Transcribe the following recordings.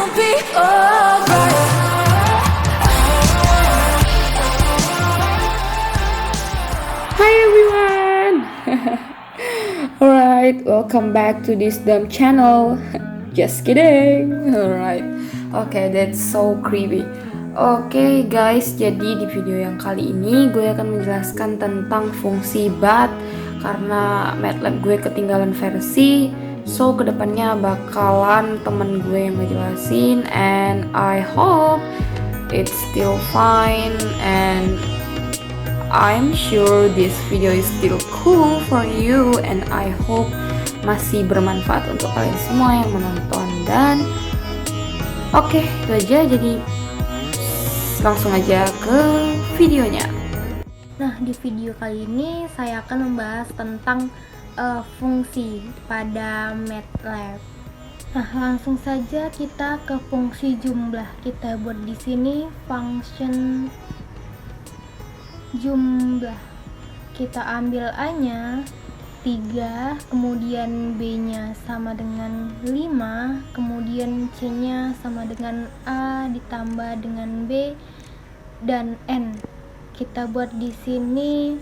will be alright. Hi everyone! Alright, welcome back to this dumb channel. Just kidding. Alright. Okay, that's so creepy. Oke guys, jadi di video yang kali ini gue akan menjelaskan tentang fungsi bat karena MATLAB gue ketinggalan versi. So kedepannya bakalan temen gue yang ngejelasin, and I hope it's still fine, and I'm sure this video is still cool for you, and I hope masih bermanfaat untuk kalian semua yang menonton. Dan oke, itu aja, jadi langsung aja ke videonya. Nah, di video kali ini saya akan membahas tentang fungsi pada MATLAB. Nah, langsung saja kita ke fungsi jumlah. Kita buat di sini function jumlah. Kita ambil A-nya 3, kemudian B-nya sama dengan 5, kemudian C-nya sama dengan A ditambah dengan B dan N. Kita buat di sini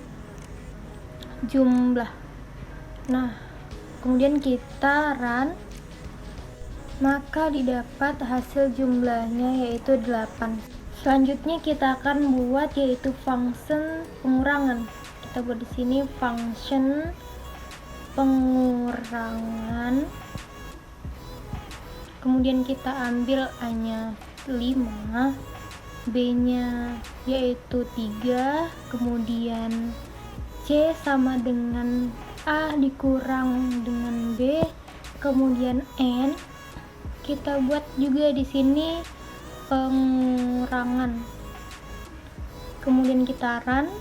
jumlah. Nah, kemudian kita run, maka didapat hasil jumlahnya yaitu 8. Selanjutnya kita akan buat yaitu function pengurangan. Kita buat di sini function pengurangan. Kemudian kita ambil A-nya 5, B-nya yaitu 3, kemudian C sama dengan A dikurang dengan B, kemudian N. Kita buat juga di sini pengurangan. Kemudian kita run,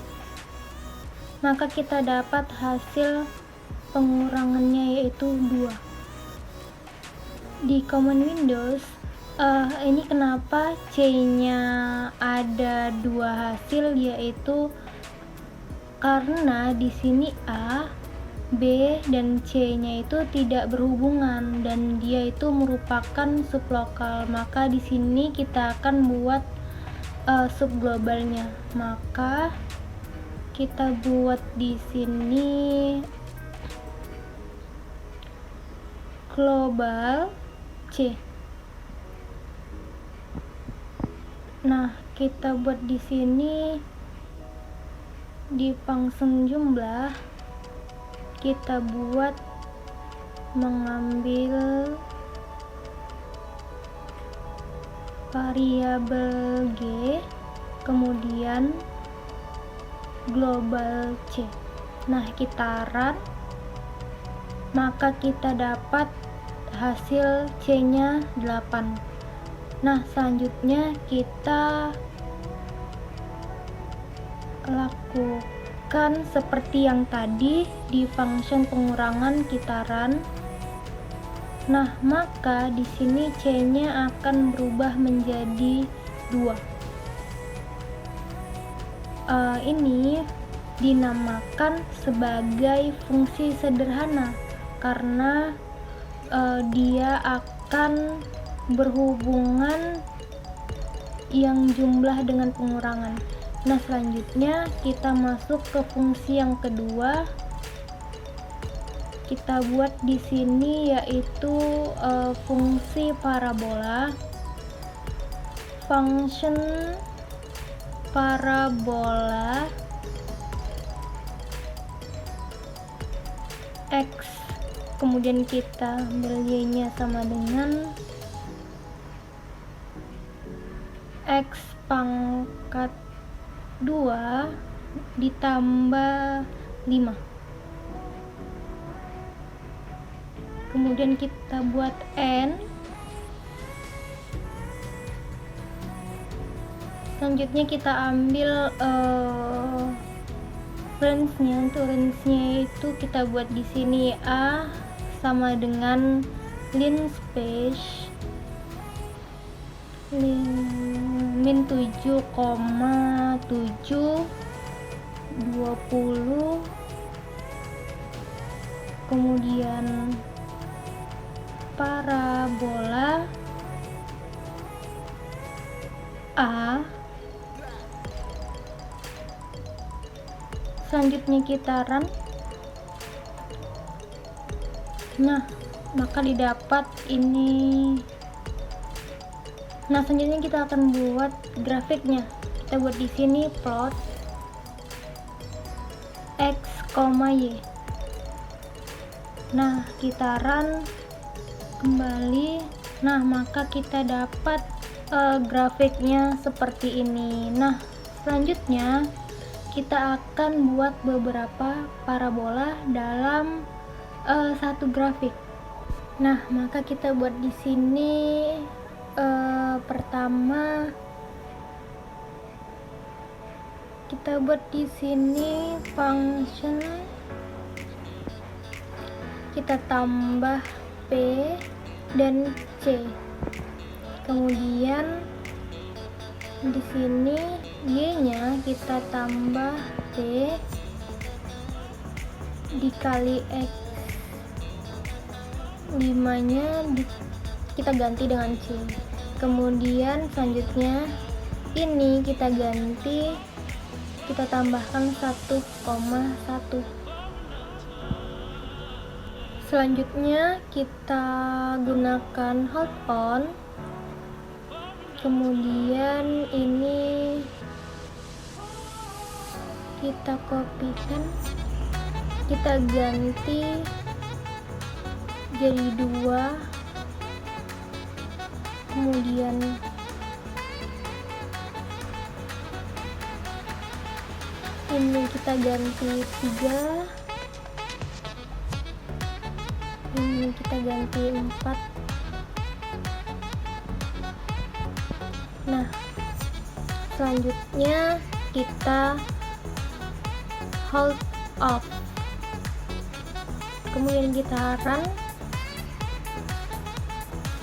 maka kita dapat hasil pengurangannya yaitu 2. Di common Windows ini kenapa C-nya ada 2 hasil, yaitu karena di sini A, B, dan C-nya itu tidak berhubungan dan dia itu merupakan sublokal. Maka di sini kita akan buat subglobalnya. Maka kita buat di sini global C. Nah, kita buat di sini di function jumlah kita buat mengambil variabel G, kemudian global C. Nah, kita run, maka kita dapat hasil C-nya 8. Nah, selanjutnya kita lakukan seperti yang tadi di function pengurangan, kita run. Nah, maka di sini C-nya akan berubah menjadi 2. Ini dinamakan sebagai fungsi sederhana karena dia akan berhubungan yang jumlah dengan pengurangan. Nah, selanjutnya kita masuk ke fungsi yang kedua. Kita buat di sini yaitu fungsi parabola. Function parabola X, kemudian kita ambil Y-nya sama dengan X pangkat 2 ditambah 5. Kemudian kita buat N. Selanjutnya kita ambil range-nya. Untuk range-nya itu kita buat di sini A sama dengan linspace min 7,7 20, kemudian parabola selanjutnya kita run. Nah, maka didapat ini. Nah, selanjutnya kita akan buat grafiknya. Kita buat di sini plot x, y. Nah, kita run kembali. Nah, maka kita dapat grafiknya seperti ini. Nah, selanjutnya kita akan buat beberapa parabola dalam satu grafik. Nah, maka kita buat di sini pertama kita buat di sini function, kita tambah P dan C. Kemudian di sini Y-nya kita tambah P dikali X. 5-nya kita ganti dengan C. Kemudian selanjutnya ini kita ganti, kita tambahkan 1,1. Selanjutnya kita gunakan hold on. Kemudian ini kita kopikan, kita ganti jadi 2, kemudian ini kita ganti 3, ini kita ganti 4. Nah, selanjutnya kita hold off, kemudian kita run.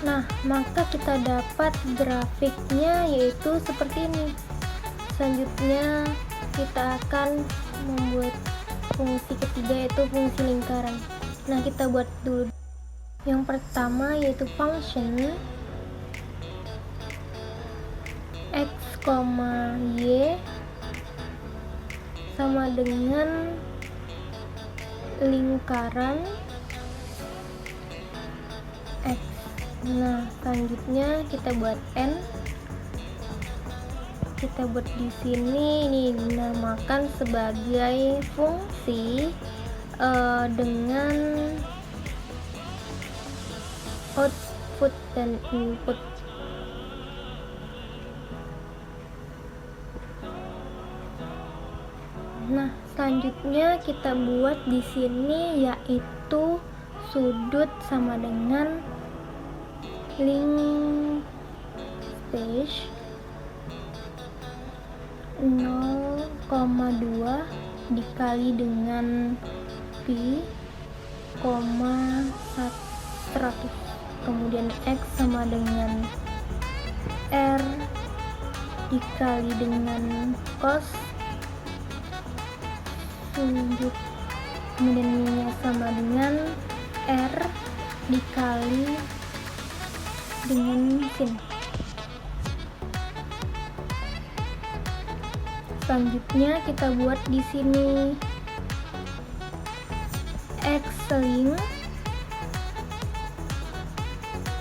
Nah, maka kita dapat grafiknya yaitu seperti ini. Selanjutnya kita akan membuat fungsi ketiga yaitu fungsi lingkaran. Nah, kita buat dulu yang pertama yaitu function x, y sama dengan lingkaran x. Nah, selanjutnya kita buat n. Kita buat di sini, ini dinamakan sebagai fungsi dengan output dan input. Nah, selanjutnya kita buat di sini yaitu sudut sama dengan link space 0,2 dikali dengan pi, 100. Kemudian x sama dengan r dikali dengan cos sudut, kemudian y sama dengan r dikali dengan sin. Selanjutnya kita buat di sini x link,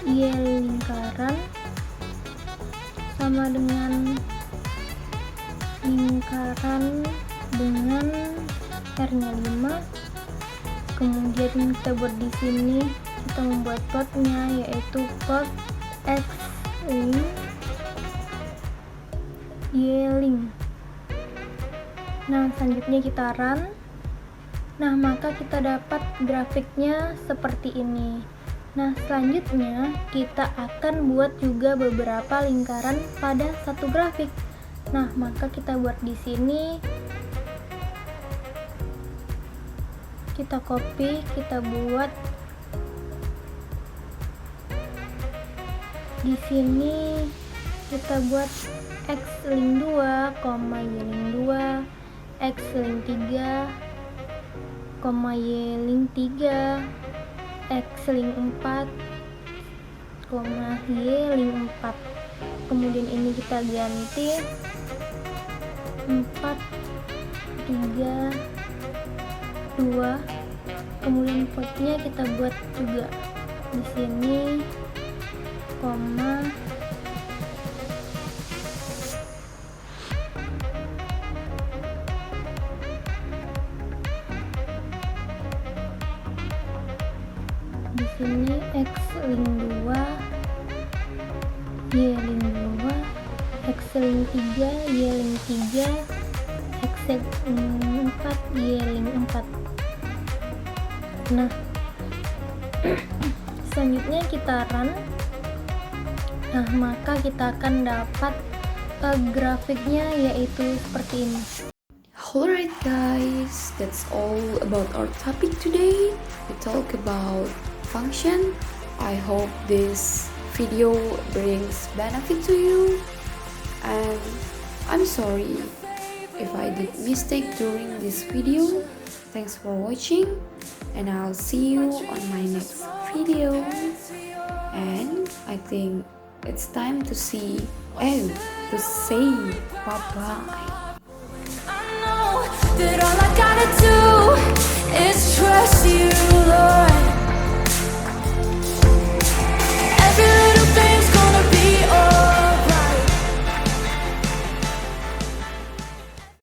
y lingkaran sama dengan lingkaran dengan r-nya 5. Kemudian kita buat di sini, kita membuat plotnya yaitu plot x link, y link. Nah, selanjutnya kita run. Nah, maka kita dapat grafiknya seperti ini. Nah, selanjutnya kita akan buat juga beberapa lingkaran pada satu grafik. Nah, maka kita buat di sini, kita copy, kita buat di sini, kita buat x link 2, y link 2, x link 3, y link 3, x link 4, y link 4. Kemudian ini kita ganti 4, 3, 2, kemudian quote-nya kita buat juga di sini, koma, di sini x link 2, y link 2, x link 3, y link 3, x link 4, y link 4. Nah, selanjutnya kita run. Nah, maka kita akan dapat grafiknya, yaitu seperti ini. Alright guys, that's all about our topic today. We talk about function. I hope this video brings benefit to you, and I'm sorry if I did mistake during this video. Thanks for watching, and I'll see you on my next video. And I think it's time to say bye bye. That all I gotta do is trust you, Lord.